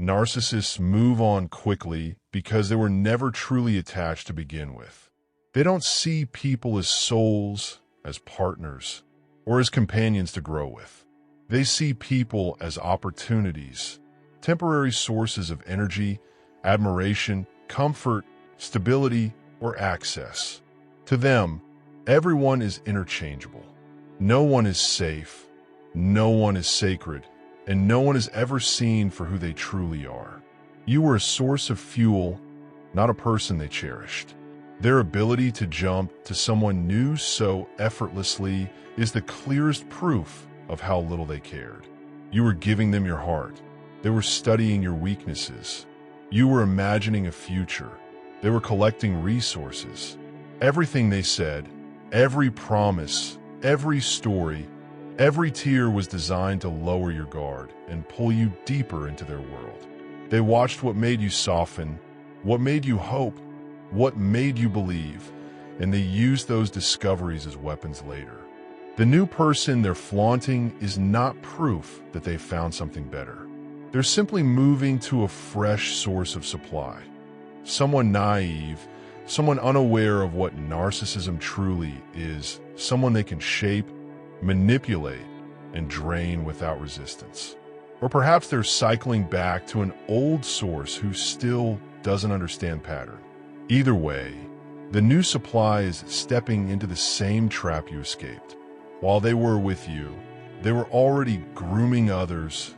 Narcissists move on quickly because they were never truly attached to begin with. They don't see people as souls, as partners, or as companions to grow with. They see people as opportunities, temporary sources of energy, admiration, comfort, stability, or access. To them, everyone is interchangeable. No one is safe, no one is sacred, and no one is ever seen for who they truly are. You were a source of fuel, not a person they cherished. Their ability to jump to someone new so effortlessly is the clearest proof of how little they cared. You were giving them your heart. They were studying your weaknesses. You were imagining a future. They were collecting resources. Everything they said, every promise, every story, every tear was designed to lower your guard and pull you deeper into their world. They watched what made you soften, what made you hope, what made you believe, and they used those discoveries as weapons later. The new person they're flaunting is not proof that they've found something better. They're simply moving to a fresh source of supply. Someone naive, someone unaware of what narcissism truly is, someone they can shape, manipulate, and drain without resistance. Or perhaps they're cycling back to an old source who still doesn't understand pattern. Either way, the new supply is stepping into the same trap you escaped. While they were with you, they were already grooming others,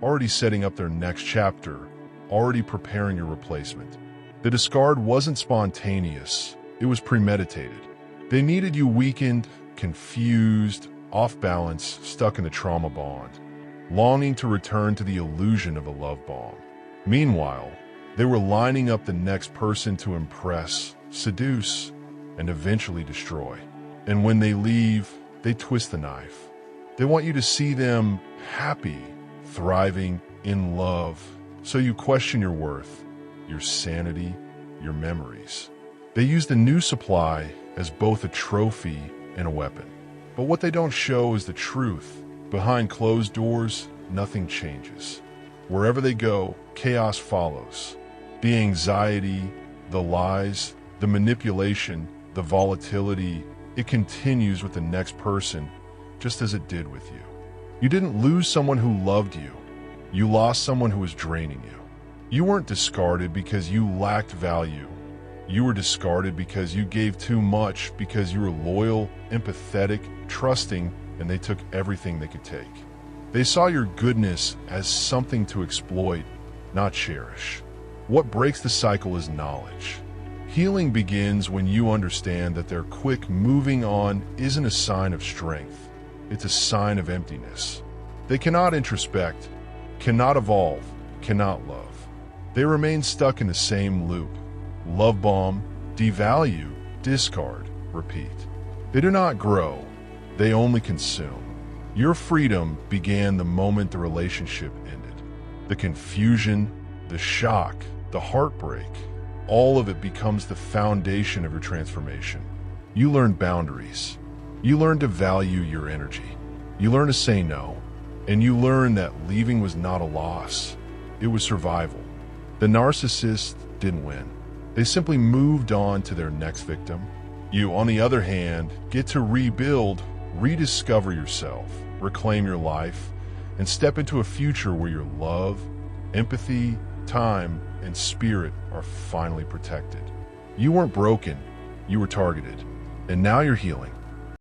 already setting up their next chapter, already preparing your replacement. The discard wasn't spontaneous, it was premeditated. They needed you weakened, confused, off balance, stuck in the trauma bond, longing to return to the illusion of a love bomb. Meanwhile, they were lining up the next person to impress, seduce, and eventually destroy. And when they leave, they twist the knife. They want you to see them happy, thriving, in love, so you question your worth, your sanity, your memories. They use the new supply as both a trophy and a weapon. But what they don't show is the truth. Behind closed doors, nothing changes. Wherever they go, chaos follows. The anxiety, the lies, the manipulation, the volatility, it continues with the next person, just as it did with you. You didn't lose someone who loved you. You lost someone who was draining you. You weren't discarded because you lacked value. You were discarded because you gave too much, because you were loyal, empathetic, trusting, and they took everything they could take. They saw your goodness as something to exploit, not cherish. What breaks the cycle is knowledge. Healing begins when you understand that their quick moving on isn't a sign of strength. It's a sign of emptiness. They cannot introspect, cannot evolve, cannot love. They remain stuck in the same loop. Love bomb, devalue, discard, repeat. They do not grow, they only consume. Your freedom began the moment the relationship ended. The confusion, the shock, the heartbreak, all of it becomes the foundation of your transformation. You learn boundaries. You learn to value your energy. You learn to say no. And you learn that leaving was not a loss. It was survival. The narcissist didn't win. They simply moved on to their next victim. You, on the other hand, get to rebuild, rediscover yourself, reclaim your life, and step into a future where your love, empathy, time, and spirit are finally protected. You weren't broken, you were targeted, and now you're healing.